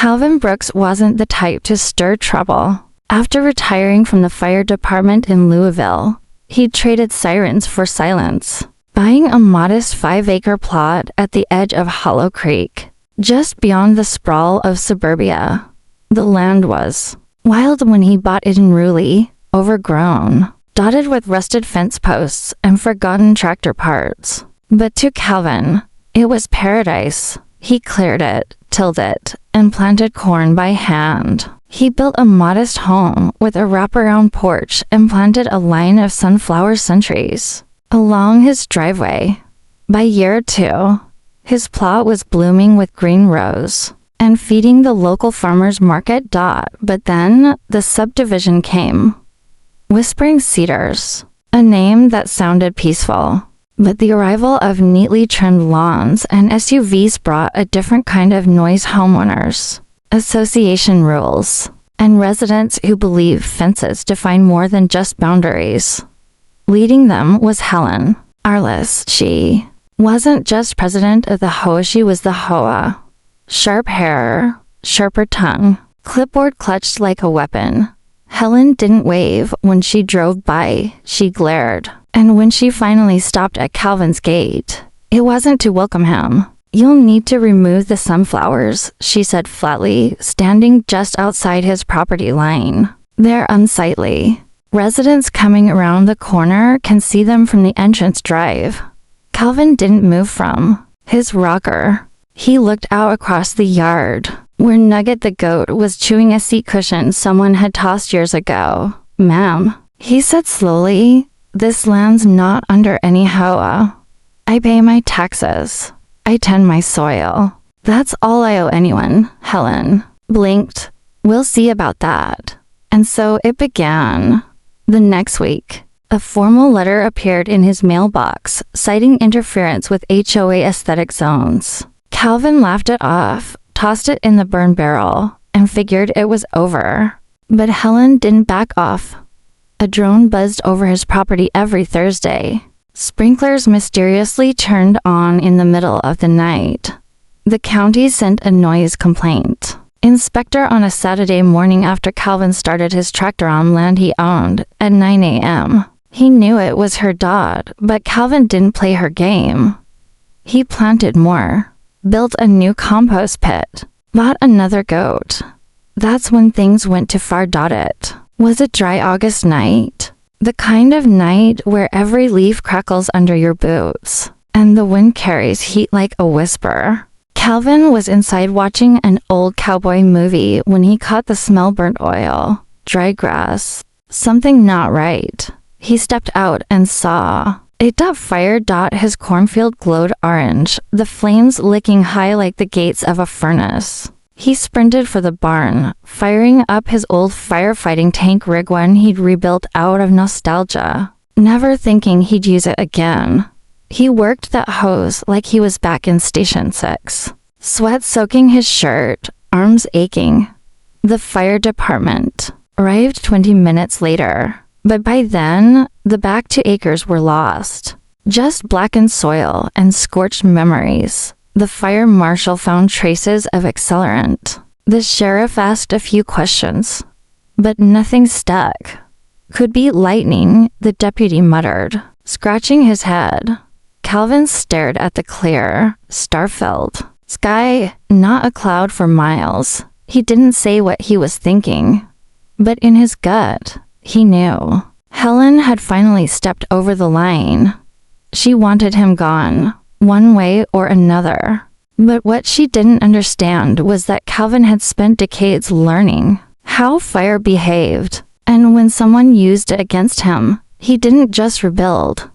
Calvin Brooks wasn't the type to stir trouble. After retiring from the fire department in Louisville, he'd traded sirens for silence, buying a modest 5-acre plot at the edge of Hollow Creek, just beyond the sprawl of suburbia. The land was wild when he bought it, unruly, overgrown, dotted with rusted fence posts and forgotten tractor parts. But to Calvin, it was paradise. He cleared it, tilled it, and planted corn by hand. He built a modest home with a wraparound porch and planted a line of sunflower sentries along his driveway. By year 2, his plot was blooming with green rose and feeding the local farmers market. But then the subdivision came. Whispering Cedars, a name that sounded peaceful. But the arrival of neatly trimmed lawns and SUVs brought a different kind of noise: homeowners, association rules, and residents who believe fences define more than just boundaries. Leading them was Helen Arliss. She wasn't just president of the HOA, she was the HOA. Sharp hair, sharper tongue, clipboard clutched like a weapon. Helen didn't wave when she drove by, she glared. And when she finally stopped at Calvin's gate, it wasn't to welcome him. "You'll need to remove the sunflowers," she said flatly, standing just outside his property line. "They're unsightly. Residents coming around the corner can see them from the entrance drive." Calvin didn't move from his rocker. He looked out across the yard, where Nugget the goat was chewing a seat cushion someone had tossed years ago. "Ma'am," he said slowly, "this land's not under any HOA. I pay my taxes. I tend my soil. That's all I owe anyone." Helen blinked. "We'll see about that." And so it began. The next week, a formal letter appeared in his mailbox, citing interference with HOA aesthetic zones. Calvin laughed it off, tossed it in the burn barrel, and figured it was over. But Helen didn't back off. A drone buzzed over his property every Thursday. Sprinklers mysteriously turned on in the middle of the night. The county sent a noise complaint inspector on a Saturday morning after Calvin started his tractor on land he owned at 9 a.m. He knew it was her dot, but Calvin didn't play her game. He planted more, built a new compost pit, bought another goat. That's when things went too far. It was a dry August night, the kind of night where every leaf crackles under your boots, and the wind carries heat like a whisper. Calvin was inside watching an old cowboy movie when he caught the smell: burnt oil, dry grass, something not right. He stepped out and saw it. Fire. His cornfield glowed orange, the flames licking high like the gates of a furnace. He sprinted for the barn, firing up his old firefighting tank rig one he'd rebuilt out of nostalgia, never thinking he'd use it again. He worked that hose like he was back in Station 6, sweat soaking his shirt, arms aching. The fire department arrived 20 minutes later, but by then, the back 2 acres were lost. Just blackened soil and scorched memories. The fire marshal found traces of accelerant. The sheriff asked a few questions, but nothing stuck. "Could be lightning," the deputy muttered, scratching his head. Calvin stared at the clear, star-filled sky, not a cloud for miles. He didn't say what he was thinking, but in his gut, he knew. Helen had finally stepped over the line. She wanted him gone, one way or another. But what she didn't understand was that Calvin had spent decades learning how fire behaved, and when someone used it against him, he didn't just rebuild.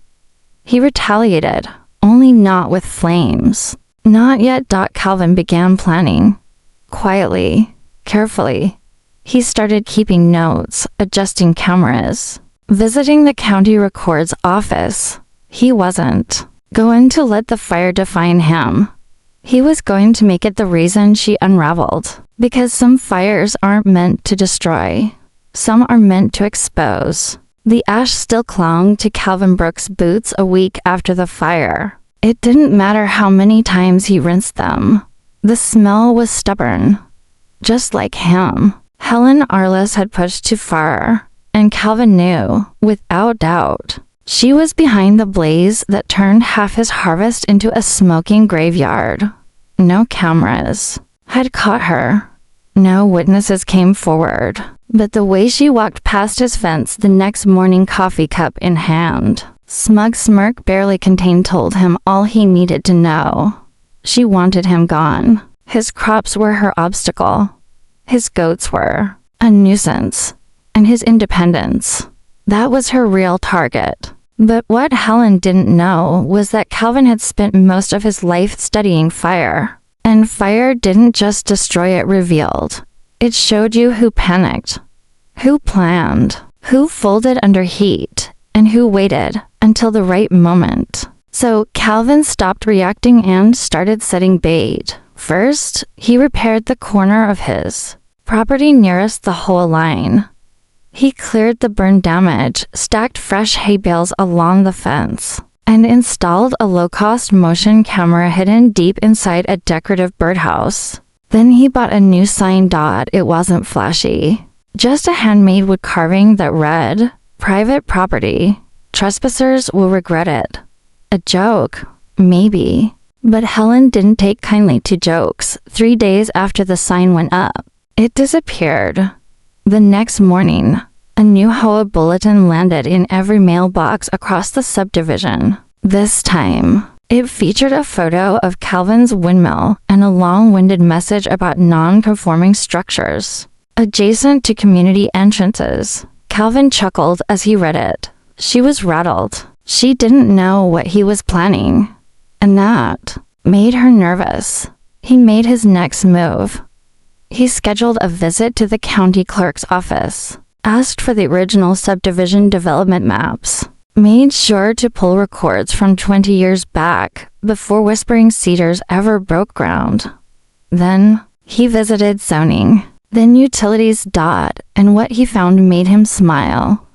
He retaliated, only not with flames. Not yet. Calvin began planning. Quietly, carefully. He started keeping notes, adjusting cameras, visiting the county records office. He wasn't going to let the fire define him. He was going to make it the reason she unraveled. Because some fires aren't meant to destroy. Some are meant to expose. The ash still clung to Calvin Brooks' boots a week after the fire. It didn't matter how many times he rinsed them. The smell was stubborn. just like him. Helen Arliss had pushed too far, and Calvin knew, without doubt. She was behind the blaze that turned half his harvest into a smoking graveyard. No cameras had caught her. No witnesses came forward, but the way she walked past his fence the next morning, coffee cup in hand, smug smirk barely contained, told him all he needed to know. She wanted him gone. His crops were her obstacle. His goats were a nuisance, and his independence. That was her real target. But what Helen didn't know was that Calvin had spent most of his life studying fire. And fire didn't just destroy, it revealed. It showed you who panicked, who planned, who folded under heat, and who waited until the right moment. So Calvin stopped reacting and started setting bait. First, he repaired the corner of his property nearest the HOA line. He cleared the burn damage, stacked fresh hay bales along the fence, and installed a low-cost motion camera hidden deep inside a decorative birdhouse. Then he bought a new sign. It wasn't flashy, just a handmade wood carving that read, "Private property. Trespassers will regret it." A joke, maybe. But Helen didn't take kindly to jokes. 3 days after the sign went up, it disappeared. The next morning, a new HOA bulletin landed in every mailbox across the subdivision. This time, it featured a photo of Calvin's windmill and a long-winded message about non-conforming structures adjacent to community entrances. Calvin chuckled as he read it. She was rattled. She didn't know what he was planning, and that made her nervous. He made his next move. He scheduled a visit to the county clerk's office, asked for the original subdivision development maps, made sure to pull records from 20 years back before Whispering Cedars ever broke ground. Then he visited zoning, then utilities. And what he found made him smile.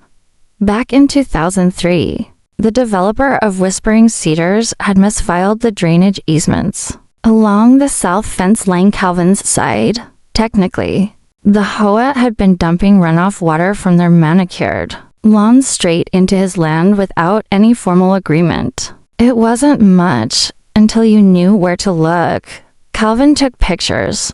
Back in 2003, the developer of Whispering Cedars had misfiled the drainage easements along the south fence line Calvin's side. Technically, the HOA had been dumping runoff water from their manicured lawn straight into his land without any formal agreement. It wasn't much until you knew where to look. Calvin took pictures,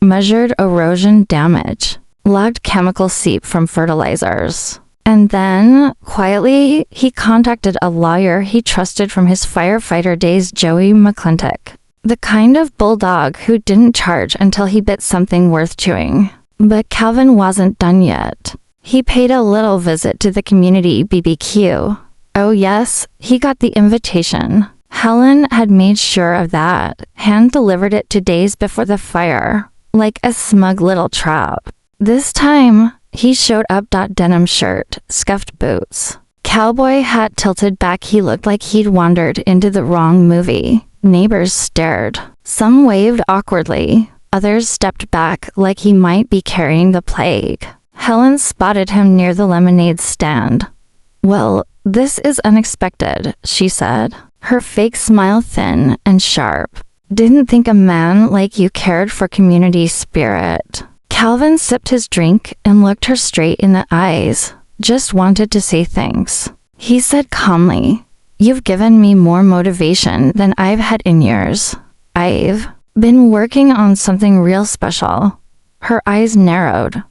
measured erosion damage, logged chemical seep from fertilizers. And then, quietly, he contacted a lawyer he trusted from his firefighter days, Joey McClintock. The kind of bulldog who didn't charge until he bit something worth chewing. But Calvin wasn't done yet. He paid a little visit to the community BBQ. Oh yes, he got the invitation. Helen had made sure of that, hand-delivered it 2 days before the fire, like a smug little trap. This time, he showed up. Denim shirt, scuffed boots, cowboy hat tilted back. He looked like he'd wandered into the wrong movie. Neighbors stared. Some waved awkwardly. Others stepped back like he might be carrying the plague. Helen spotted him near the lemonade stand. "Well, this is unexpected," she said, her fake smile thin and sharp. "Didn't think a man like you cared for community spirit." Calvin sipped his drink and looked her straight in the eyes. "Just wanted to say thanks," he said calmly. "You've given me more motivation than I've had in years. I've been working on something real special." Her eyes narrowed.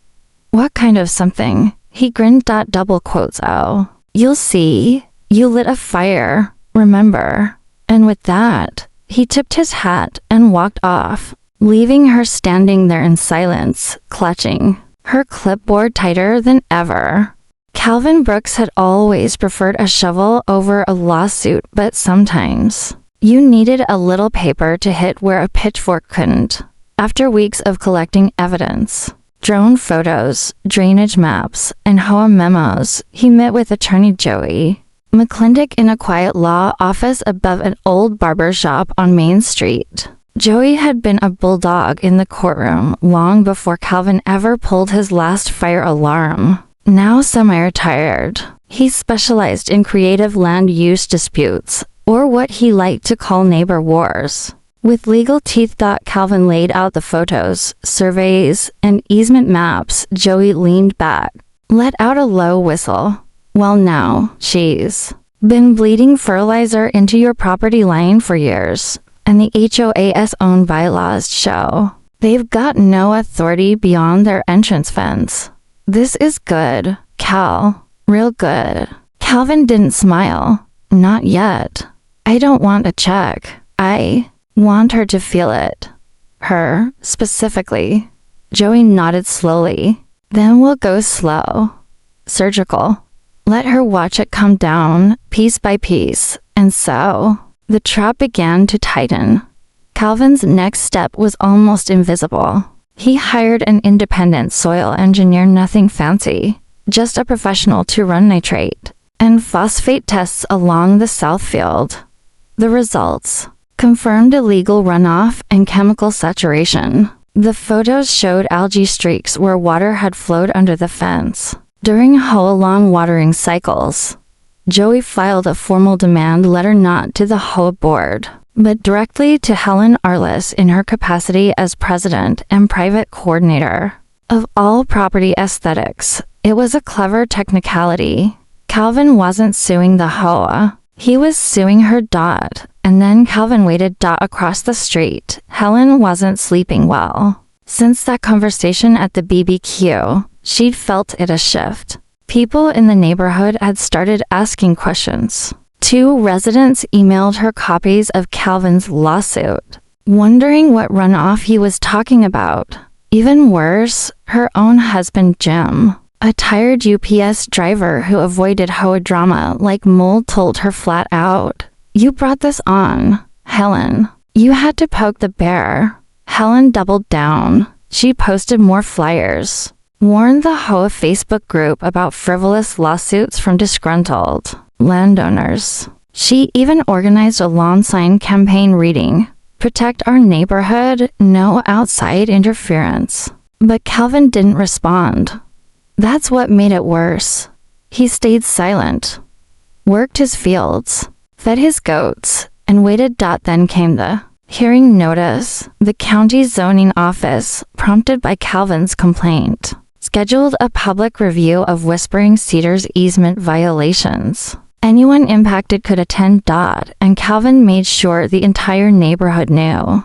"What kind of something?" He grinned. Double quotes. "Oh, you'll see. You lit a fire, remember?" And with that, he tipped his hat and walked off, leaving her standing there in silence, clutching her clipboard tighter than ever. Calvin Brooks had always preferred a shovel over a lawsuit, but sometimes you needed a little paper to hit where a pitchfork couldn't. After weeks of collecting evidence, drone photos, drainage maps, and HOA memos, he met with attorney Joey McClintock in a quiet law office above an old barber shop on Main Street. Joey had been a bulldog in the courtroom long before Calvin ever pulled his last fire alarm. Now semi-retired, he specialized in creative land use disputes, or what he liked to call neighbor wars. With legal teeth, Calvin laid out the photos, surveys, and easement maps. Joey leaned back, let out a low whistle. Well, now, she's been bleeding fertilizer into your property line for years, and the HOA's own bylaws show they've got no authority beyond their entrance fence. This is good, Cal. Real good. Calvin didn't smile. Not yet. I don't want a check. I want her to feel it. Her, specifically. Joey nodded slowly. Then we'll go slow. Surgical. Let her watch it come down, piece by piece. And so, the trap began to tighten. Calvin's next step was almost invisible. He hired an independent soil engineer, nothing fancy, just a professional to run nitrate and phosphate tests along the south field. The results confirmed illegal runoff and chemical saturation. The photos showed algae streaks where water had flowed under the fence during HOA-long watering cycles. Joey filed a formal demand letter not to the HOA board, but directly to Helen Arliss in her capacity as president and private coordinator of all property aesthetics. It was a clever technicality. Calvin wasn't suing the HOA. He was suing her. And then Calvin waited. Across the street. Helen wasn't sleeping well. Since that conversation at the BBQ, she'd felt it a shift. People in the neighborhood had started asking questions. 2 residents emailed her copies of Calvin's lawsuit, wondering what runoff he was talking about. Even worse, her own husband Jim, a tired UPS driver who avoided HOA drama like mold, told her flat out, "You brought this on, Helen. You had to poke the bear." Helen doubled down. She posted more flyers, warned the HOA Facebook group about frivolous lawsuits from disgruntled landowners. She even organized a lawn sign campaign reading, "Protect our neighborhood, no outside interference." But Calvin didn't respond. That's what made it worse. He stayed silent, worked his fields, fed his goats, and waited. Then came the hearing notice. The county zoning office, prompted by Calvin's complaint, scheduled a public review of Whispering Cedars easement violations. Anyone impacted could attend. And Calvin made sure the entire neighborhood knew.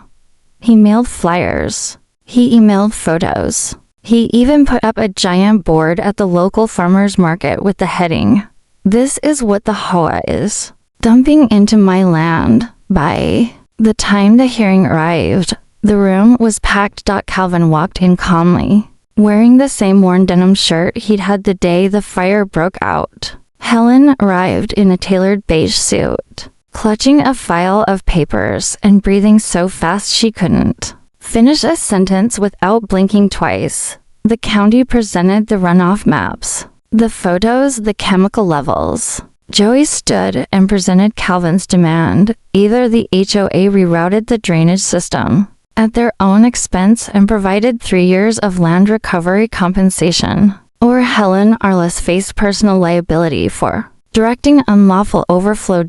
He mailed flyers. He emailed photos. He even put up a giant board at the local farmers market with the heading, "This is what the HOA is dumping into my land." By the time the hearing arrived, the room was packed. Calvin walked in calmly, wearing the same worn denim shirt he'd had the day the fire broke out. Helen arrived in a tailored beige suit, clutching a file of papers and breathing so fast she couldn't finish a sentence without blinking twice. The county presented the runoff maps, the photos, the chemical levels. Joey stood and presented Calvin's demand. Either the HOA rerouted the drainage system at their own expense and provided 3 years of land recovery compensation, or Helen Arliss faced personal liability for directing unlawful overflow.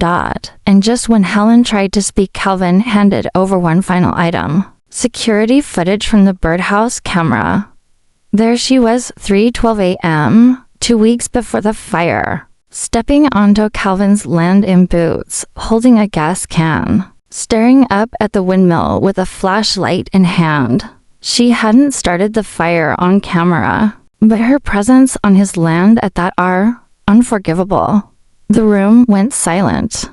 And just when Helen tried to speak, Calvin handed over one final item: security footage from the birdhouse camera. There she was, 3:12 a.m., 2 weeks before the fire, stepping onto Calvin's land in boots, holding a gas can, staring up at the windmill with a flashlight in hand. She hadn't started the fire on camera, but her presence on his land at that hour, unforgivable. The room went silent.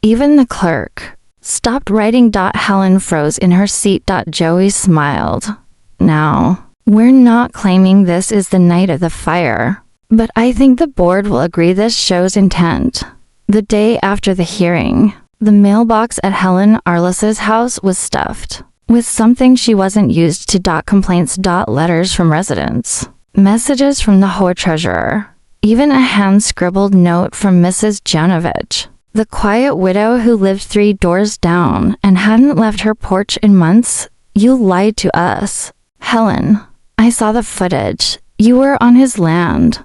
Even the clerk stopped writing. Helen froze in her seat. Joey smiled. "Now, we're not claiming this is the night of the fire, but I think the board will agree this shows intent." The day after the hearing, the mailbox at Helen Arliss's house was stuffed with something she wasn't used to. Complaints. Letters from residents, messages from the HOA treasurer, even a hand-scribbled note from Mrs. Janovich, the quiet widow who lived 3 doors down and hadn't left her porch in months. "You lied to us, Helen. I saw the footage. You were on his land.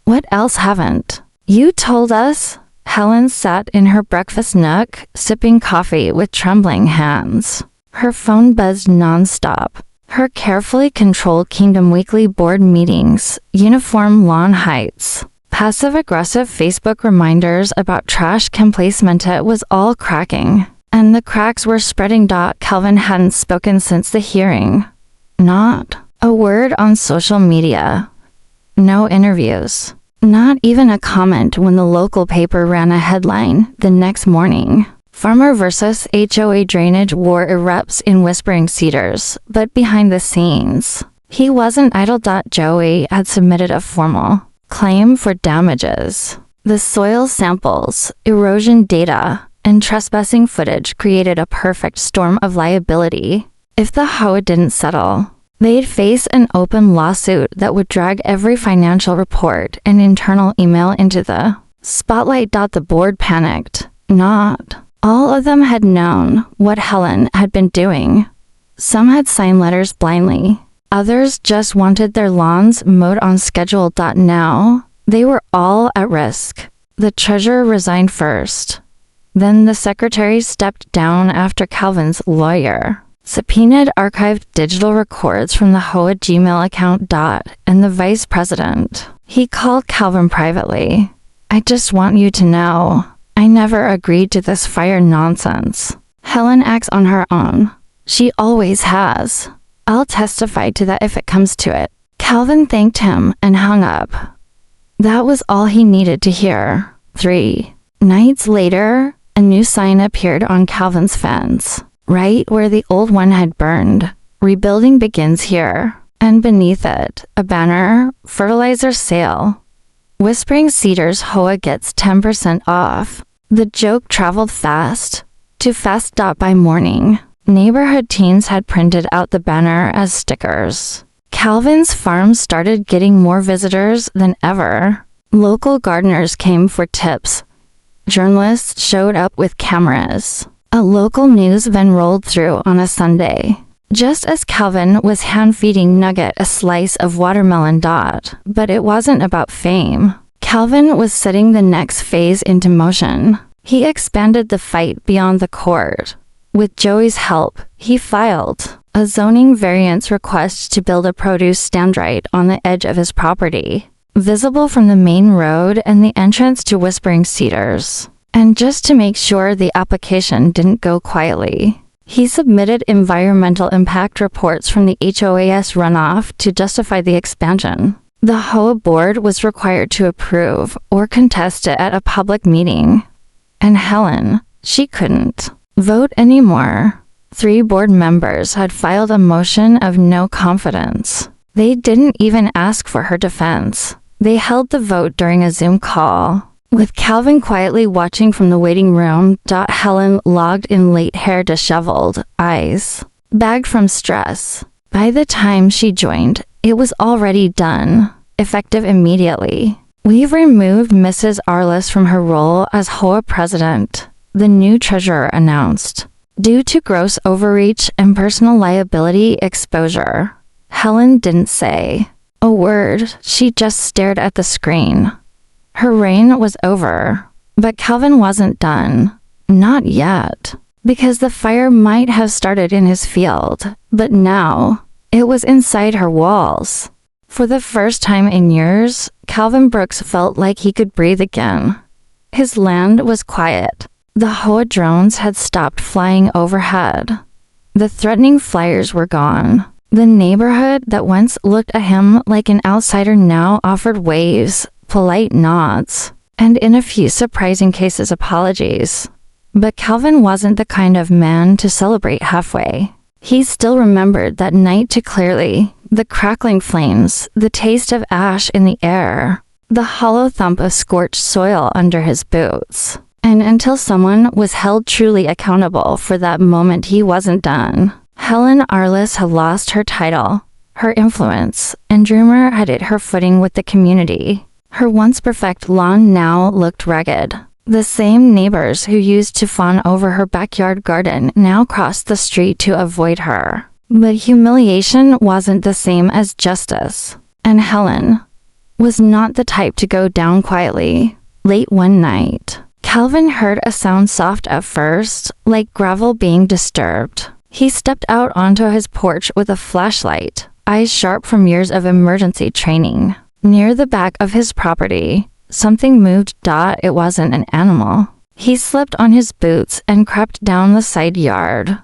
What else haven't you told us?" Helen sat in her breakfast nook, sipping coffee with trembling hands. Her phone buzzed nonstop. Her carefully controlled Kingdom Weekly board meetings, uniform lawn heights, passive-aggressive Facebook reminders about trash placement was all cracking. And the cracks were spreading. Calvin hadn't spoken since the hearing. Not a word on social media. No interviews. Not even a comment when the local paper ran a headline the next morning. Farmer versus HOA drainage war erupts in Whispering Cedars, but behind the scenes, he wasn't idle. Joey had submitted a formal claim for damages. The soil samples, erosion data, and trespassing footage created a perfect storm of liability. If the HOA didn't settle, they'd face an open lawsuit that would drag every financial report and internal email into the spotlight. The board panicked. Not all of them had known what Helen had been doing. Some had signed letters blindly. Others just wanted their lawns mowed on schedule. Now, they were all at risk. The treasurer resigned first. Then the secretary stepped down after Calvin's lawyer subpoenaed archived digital records from the HOA Gmail account. And the vice president. He called Calvin privately. I just want you to know, I never agreed to this fire nonsense. Helen acts on her own. She always has. I'll testify to that if it comes to it. Calvin thanked him and hung up. That was all he needed to hear. 3 nights later, a new sign appeared on Calvin's fence, right where the old one had burned. Rebuilding begins here. And beneath it, a banner, fertilizer sale. Whispering Cedars HOA gets 10% off. The joke traveled fast. Too fast. By morning, neighborhood teens had printed out the banner as stickers. Calvin's farm started getting more visitors than ever. Local gardeners came for tips. Journalists showed up with cameras. A local news van rolled through on a Sunday, just as Calvin was hand-feeding Nugget a slice of watermelon. But it wasn't about fame. Calvin was setting the next phase into motion. He expanded the fight beyond the court. With Joey's help, he filed a zoning variance request to build a produce stand right on the edge of his property, visible from the main road and the entrance to Whispering Cedars. And just to make sure the application didn't go quietly, he submitted environmental impact reports from the HOAS runoff to justify the expansion. The HOA board was required to approve or contest it at a public meeting. And Helen, she couldn't vote anymore. 3 board members had filed a motion of no confidence. They didn't even ask for her defense. They held the vote during a Zoom call, with Calvin quietly watching from the waiting room. Helen logged in late, hair disheveled, eyes bagged from stress. By the time she joined, it was already done, effective immediately. We've removed Mrs. Arliss from her role as HOA president, the new treasurer announced, due to gross overreach and personal liability exposure. Helen didn't say a word. She just stared at the screen. Her reign was over, but Calvin wasn't done. Not yet, because the fire might have started in his field, but now it was inside her walls. For the first time in years, Calvin Brooks felt like he could breathe again. His land was quiet. The HOA drones had stopped flying overhead. The threatening flyers were gone. The neighborhood that once looked at him like an outsider now offered waves, polite nods, and in a few surprising cases apologies. But Calvin wasn't the kind of man to celebrate halfway. He still remembered that night too clearly, the crackling flames, the taste of ash in the air, the hollow thump of scorched soil under his boots. And until someone was held truly accountable for that moment, he wasn't done. Helen Arliss had lost her title, her influence, and rumor had hit her footing with the community. Her once perfect lawn now looked ragged. The same neighbors who used to fawn over her backyard garden now crossed the street to avoid her. But humiliation wasn't the same as justice. And Helen was not the type to go down quietly. Late one night, Calvin heard a sound soft at first, like gravel being disturbed. He stepped out onto his porch with a flashlight, eyes sharp from years of emergency training. Near the back of his property, something moved. It wasn't an animal. He slipped on his boots and crept down the side yard.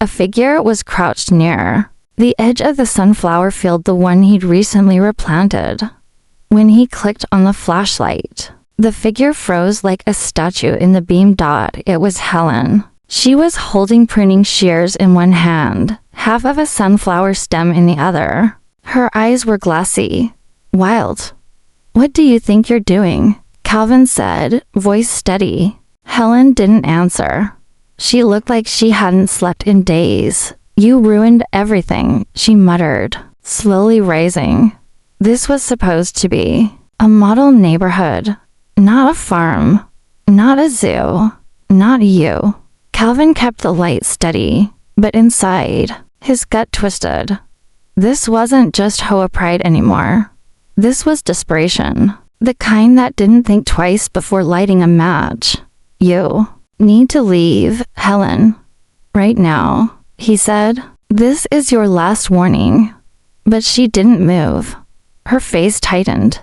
A figure was crouched near the edge of the sunflower field, the one he'd recently replanted. When he clicked on the flashlight, the figure froze like a statue in the beam. It was Helen. She was holding pruning shears in one hand, half of a sunflower stem in the other. Her eyes were glassy. Wild. "What do you think you're doing?" Calvin said, voice steady. Helen didn't answer. She looked like she hadn't slept in days. "You ruined everything," she muttered, slowly rising. This was supposed to be a model neighborhood, not a farm, not a zoo, not you. Calvin kept the light steady, but inside, his gut twisted. This wasn't just HOA pride anymore. This was desperation, the kind that didn't think twice before lighting a match. "You need to leave, Helen. Right now," he said. "This is your last warning." But she didn't move. Her face tightened.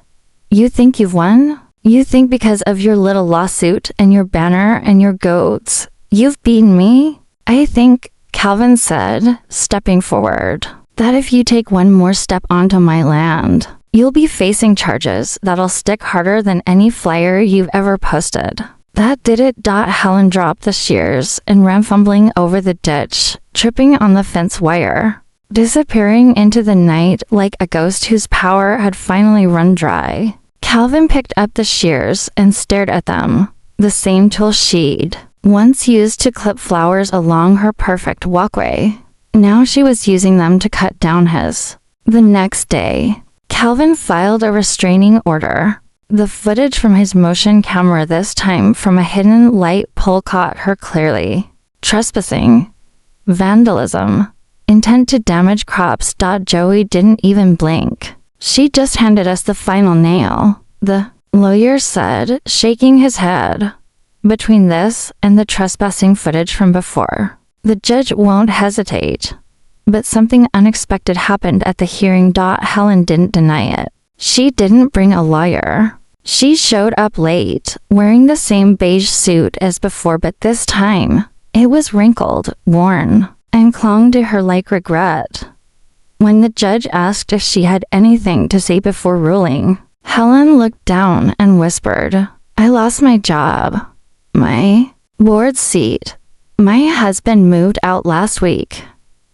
"You think you've won? You think because of your little lawsuit and your banner and your goats, you've beaten me? I think," Calvin said, stepping forward, "that if you take one more step onto my land, you'll be facing charges that'll stick harder than any flyer you've ever posted." That did it. Helen dropped the shears and ran fumbling over the ditch, tripping on the fence wire, disappearing into the night like a ghost whose power had finally run dry. Calvin picked up the shears and stared at them, the same tool she'd once used to clip flowers along her perfect walkway. Now she was using them to cut down his. The next day, Calvin filed a restraining order. The footage from his motion camera, this time from a hidden light pole, caught her clearly. Trespassing, vandalism, intent to damage crops. Joey didn't even blink. "She just handed us the final nail," the lawyer said, shaking his head. "Between this and the trespassing footage from before, the judge won't hesitate." But something unexpected happened at the hearing. Helen didn't deny it. She didn't bring a lawyer. She showed up late, wearing the same beige suit as before, but this time, it was wrinkled, worn, and clung to her like regret. When the judge asked if she had anything to say before ruling, Helen looked down and whispered, "I lost my job. My board seat. My husband moved out last week.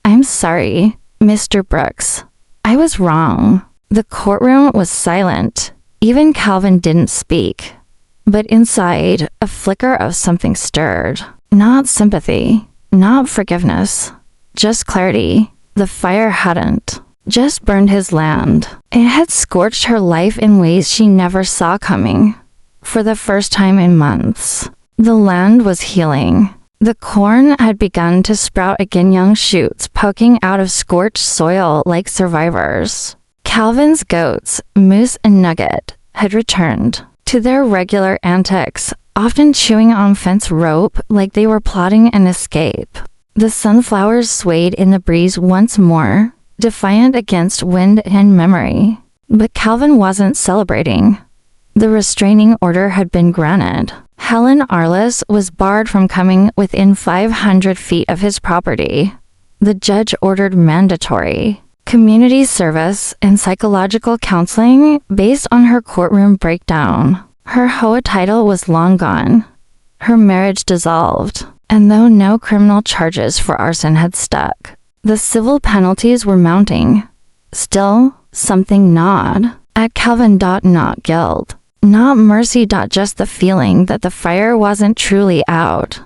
I'm sorry, Mr. Brooks. I was wrong." The courtroom was silent. Even Calvin didn't speak. But inside, a flicker of something stirred. Not sympathy, not forgiveness, just clarity. The fire hadn't just burned his land. It had scorched her life in ways she never saw coming. For the first time in months, the land was healing. The corn had begun to sprout again, young shoots poking out of scorched soil like survivors. Calvin's goats, Moose and Nugget, had returned to their regular antics, often chewing on fence rope like they were plotting an escape. The sunflowers swayed in the breeze once more, defiant against wind and memory. But Calvin wasn't celebrating. The restraining order had been granted. Helen Arliss was barred from coming within 500 feet of his property. The judge ordered mandatory community service and psychological counseling based on her courtroom breakdown. Her HOA title was long gone. Her marriage dissolved. And though no criminal charges for arson had stuck, the civil penalties were mounting. Still, something gnawed at Calvin. Not guilt, not mercy. Just the feeling that the fire wasn't truly out.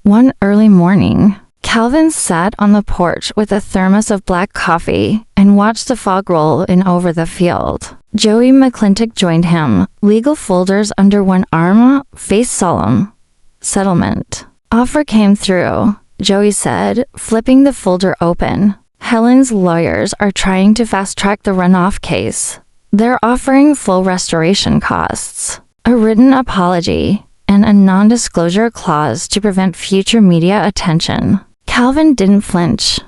One early morning, Calvin sat on the porch with a thermos of black coffee and watched the fog roll in over the field. Joey McClintock joined him, legal folders under one arm, face solemn. "Settlement offer came through," Joey said, flipping the folder open. "Helen's lawyers are trying to fast-track the runoff case. They're offering full restoration costs, a written apology, and a non-disclosure clause to prevent future media attention." Calvin didn't flinch.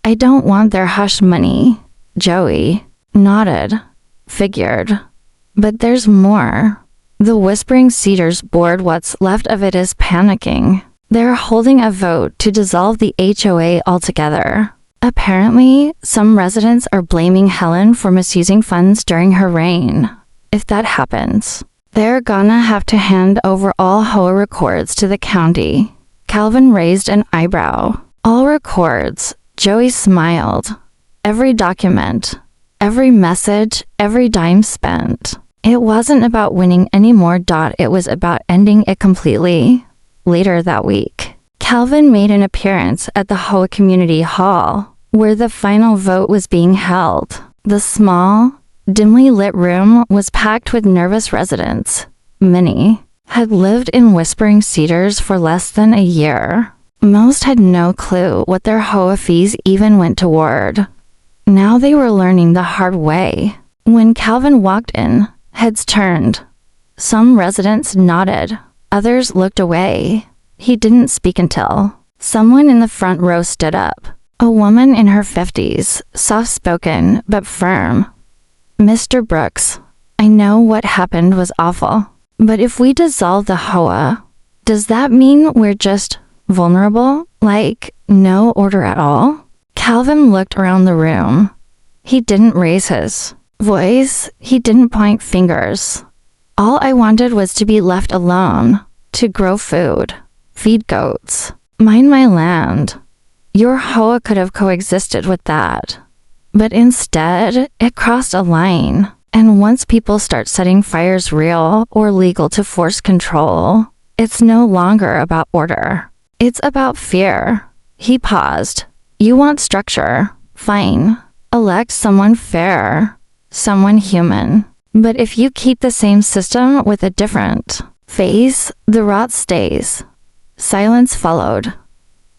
I don't want their hush money. Joey nodded, figured. But there's more. The Whispering Cedars board, what's left of it, is panicking. They're holding a vote to dissolve the HOA altogether. Apparently, some residents are blaming Helen for misusing funds during her reign. If that happens, they're gonna have to hand over all HOA records to the county. Calvin raised an eyebrow. All records. Joey smiled. Every document, every message, every dime spent. It wasn't about winning anymore. It was about ending it completely. Later that week, Calvin made an appearance at the HOA Community Hall, where the final vote was being held. The small, dimly lit room was packed with nervous residents. Many had lived in Whispering Cedars for less than a year. Most had no clue what their HOA fees even went toward. Now they were learning the hard way. When Calvin walked in, heads turned. Some residents nodded. Others looked away. He didn't speak until someone in the front row stood up. A woman in her 50s, soft-spoken but firm. Mr. Brooks, I know what happened was awful, but if we dissolve the HOA, does that mean we're just vulnerable? Like, no order at all? Calvin looked around the room. He didn't raise his voice. He didn't point fingers. All I wanted was to be left alone, to grow food, feed goats, mind my land. Your HOA could have coexisted with that. But instead, it crossed a line. And once people start setting fires real or legal to force control, it's no longer about order. It's about fear. He paused. You want structure. Fine. Elect someone fair. Someone human. But if you keep the same system with a different face, the rot stays. Silence followed.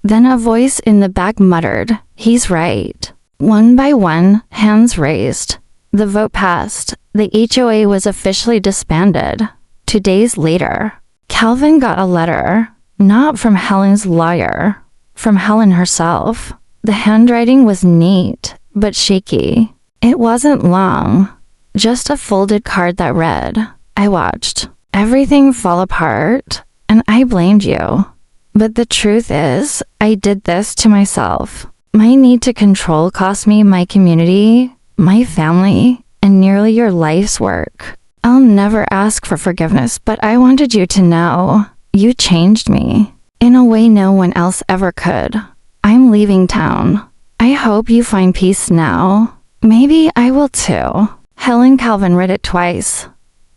Then a voice in the back muttered, he's right. One by one, hands raised. The vote passed. The HOA was officially disbanded. 2 days later, Calvin got a letter, not from Helen's lawyer, from Helen herself. The handwriting was neat, but shaky. It wasn't long, just a folded card that read, I watched everything fall apart, and I blamed you. But the truth is, I did this to myself. My need to control cost me my community, my family, and nearly your life's work. I'll never ask for forgiveness, but I wanted you to know. You changed me in a way no one else ever could. I'm leaving town. I hope you find peace now. Maybe I will too. Helen. Calvin read it twice.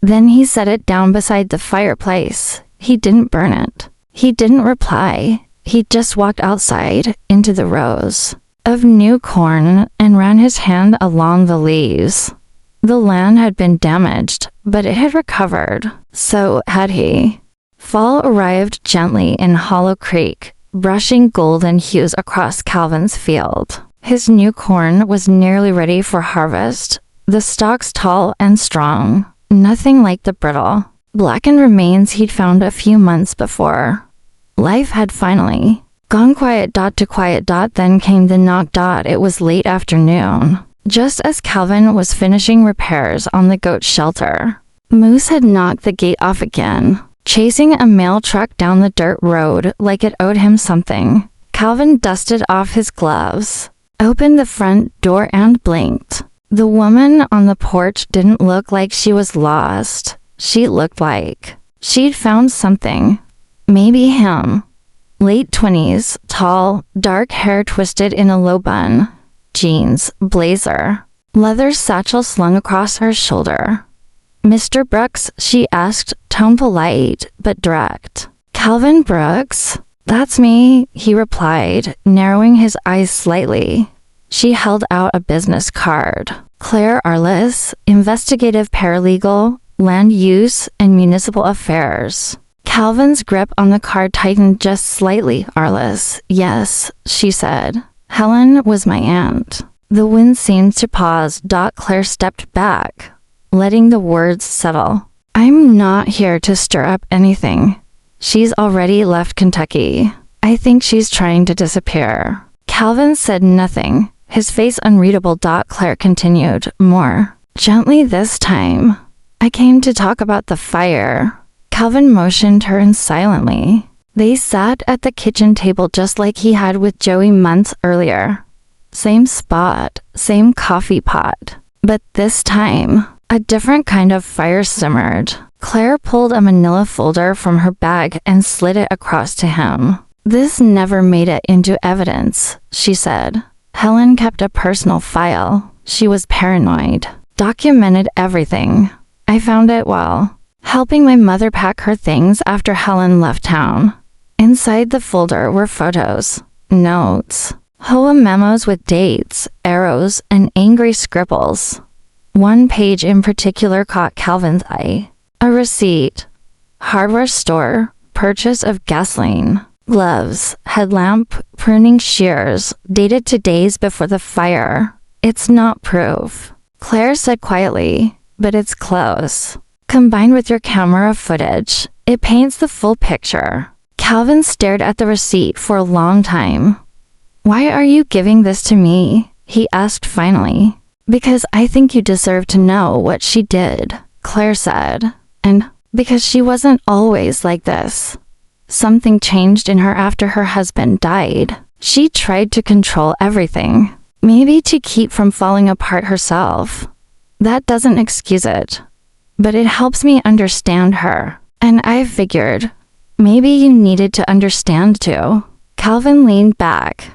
Then he set it down beside the fireplace. He didn't burn it. He didn't reply. He just walked outside into the rows of new corn and ran his hand along the leaves. The land had been damaged, but it had recovered. So had he. Fall arrived gently in Hollow Creek, brushing golden hues across Calvin's field. His new corn was nearly ready for harvest, the stalks tall and strong, nothing like the brittle, blackened remains he'd found a few months before. Life had finally gone quiet. To quiet. Then came the knock. It was late afternoon. Just as Calvin was finishing repairs on the goat shelter, Moose had knocked the gate off again, chasing a mail truck down the dirt road like it owed him something. Calvin dusted off his gloves, opened the front door and blinked. The woman on the porch didn't look like she was lost. She looked like she'd found something. Maybe him. Late 20s, tall, dark hair twisted in a low bun. Jeans, blazer, leather satchel slung across her shoulder. Mr. Brooks, she asked, tone polite but direct. Calvin Brooks? That's me, he replied, narrowing his eyes slightly. She held out a business card. Claire Arliss, investigative paralegal, land use and municipal affairs. Calvin's grip on the card tightened just slightly. Arliss, yes, she said. Helen was my aunt. The wind seemed to pause. Claire stepped back, letting the words settle. I'm not here to stir up anything. She's already left Kentucky. I think she's trying to disappear. Calvin said nothing, his face unreadable. Claire continued, more gently this time. I came to talk about the fire. Calvin motioned her in silently. They sat at the kitchen table just like he had with Joey months earlier. Same spot, same coffee pot. But this time, a different kind of fire simmered. Claire pulled a manila folder from her bag and slid it across to him. This never made it into evidence, she said. Helen kept a personal file. She was paranoid. Documented everything. I found it while helping my mother pack her things after Helen left town. Inside the folder were photos, notes, HOA memos with dates, arrows, and angry scribbles. One page in particular caught Calvin's eye. A receipt. Hardware store, purchase of gasoline, gloves, headlamp, pruning shears, dated to days before the fire. It's not proof, Claire said quietly, but it's close. Combined with your camera footage, it paints the full picture. Calvin stared at the receipt for a long time. Why are you giving this to me? He asked finally. Because I think you deserve to know what she did, Claire said. And because she wasn't always like this. Something changed in her after her husband died. She tried to control everything, maybe to keep from falling apart herself. That doesn't excuse it, but it helps me understand her. And I figured, maybe you needed to understand too. Calvin leaned back.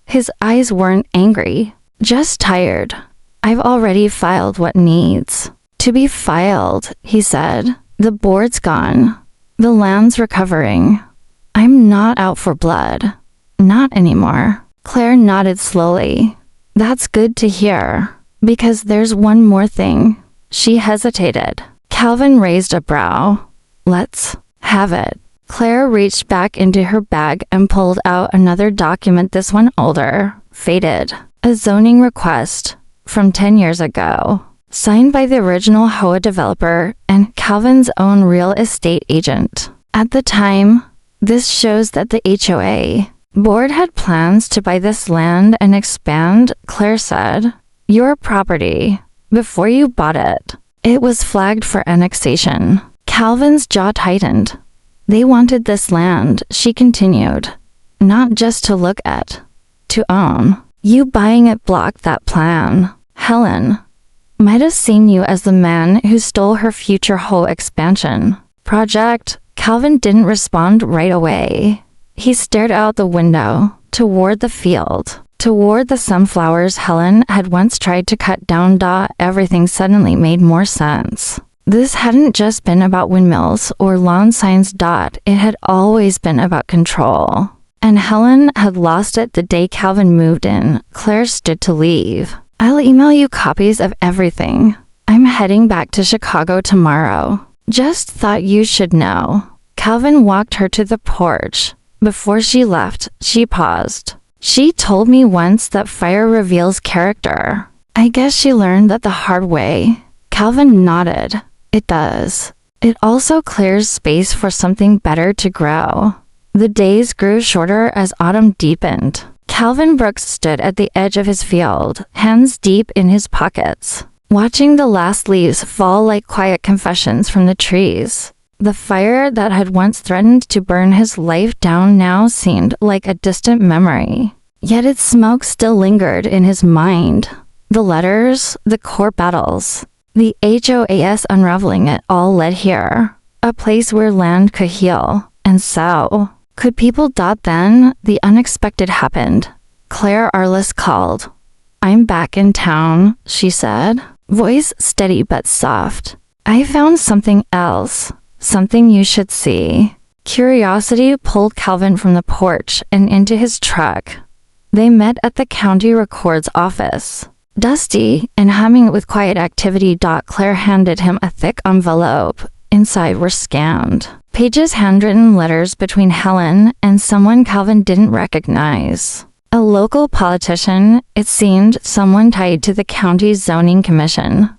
His eyes weren't angry, just tired. I've already filed what needs to be filed, he said. The board's gone. The land's recovering. I'm not out for blood. Not anymore. Claire nodded slowly. That's good to hear, because there's one more thing. She hesitated. Calvin raised a brow. Let's have it. Claire reached back into her bag and pulled out another document, this one older, faded. A zoning request from 10 years ago, signed by the original HOA developer and Calvin's own real estate agent. At the time, this shows that the HOA board had plans to buy this land and expand, Claire said, your property before you bought it. It was flagged for annexation. Calvin's jaw tightened. They wanted this land, she continued, not just to look at, to own. You buying it blocked that plan. Helen might have seen you as the man who stole her future HOA expansion project. Calvin didn't respond right away. He stared out the window, toward the field, toward the sunflowers Helen had once tried to cut down. Everything suddenly made more sense. This hadn't just been about windmills or lawn signs. It had always been about control. And Helen had lost it the day Calvin moved in. Claire stood to leave. I'll email you copies of everything. I'm heading back to Chicago tomorrow. Just thought you should know. Calvin walked her to the porch. Before she left, she paused. She told me once that fire reveals character. I guess she learned that the hard way. Calvin nodded. It does. It also clears space for something better to grow. The days grew shorter as autumn deepened. Calvin Brooks stood at the edge of his field, hands deep in his pockets, watching the last leaves fall like quiet confessions from the trees. The fire that had once threatened to burn his life down now seemed like a distant memory. Yet its smoke still lingered in his mind. The letters, the court battles, the HOAS unraveling it all led here. A place where land could heal. And so, could people? Then, the unexpected happened. Claire Arliss called. I'm back in town, she said, voice steady but soft. I found something else. Something you should see. Curiosity pulled Calvin from the porch and into his truck. They met at the county records office. Dusty and humming with quiet activity. Claire handed him a thick envelope. Inside were scanned pages, handwritten letters between Helen and someone Calvin didn't recognize. A local politician, it seemed, someone tied to the county zoning commission.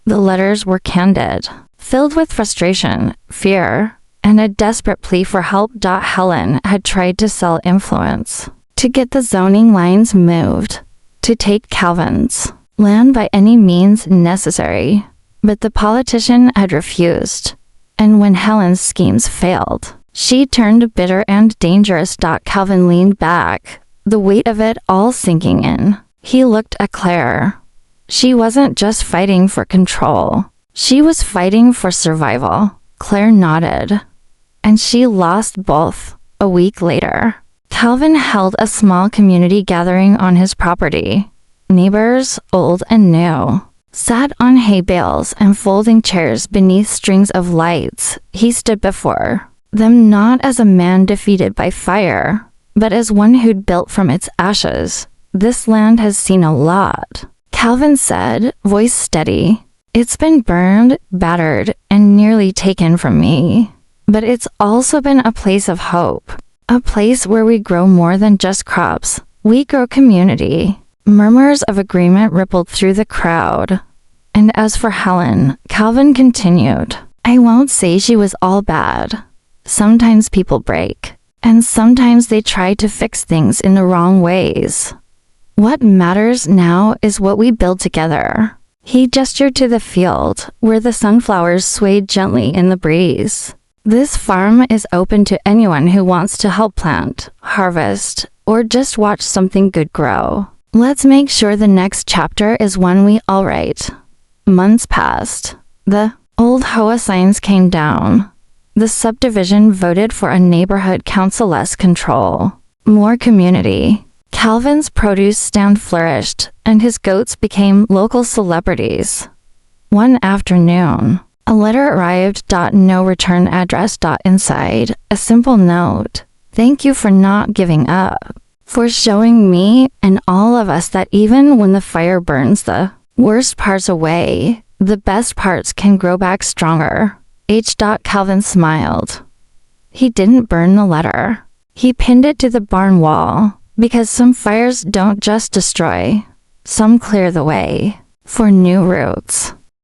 The letters were candid, filled with frustration, fear, and a desperate plea for help. Helen had tried to sell influence, to get the zoning lines moved, to take Calvin's land by any means necessary. But the politician had refused, and when Helen's schemes failed, she turned bitter and dangerous. Calvin leaned back, the weight of it all sinking in. He looked at Claire. She wasn't just fighting for control. She was fighting for survival. Claire nodded, and she lost both. A week later, Calvin held a small community gathering on his property. Neighbors, old and new, sat on hay bales and folding chairs beneath strings of lights. He stood before them not as a man defeated by fire, but as one who'd built from its ashes. This land has seen a lot, Calvin said, voice steady. It's been burned, battered, and nearly taken from me. But it's also been a place of hope, a place where we grow more than just crops. We grow community. Murmurs of agreement rippled through the crowd. And as for Helen, Calvin continued, I won't say she was all bad. Sometimes people break, and sometimes they try to fix things in the wrong ways. What matters now is what we build together. He gestured to the field, where the sunflowers swayed gently in the breeze. This farm is open to anyone who wants to help plant, harvest, or just watch something good grow. Let's make sure the next chapter is one we all write. Months passed. The old HOA signs came down. The subdivision voted for a neighborhood council, less control, more community. Calvin's produce stand flourished, and his goats became local celebrities. One afternoon, a letter arrived. No return address. Inside, a simple note. Thank you for not giving up, for showing me and all of us that even when the fire burns the worst parts away, the best parts can grow back stronger. Calvin smiled. He didn't burn the letter. He pinned it to the barn wall, because some fires don't just destroy, some clear the way for new roots.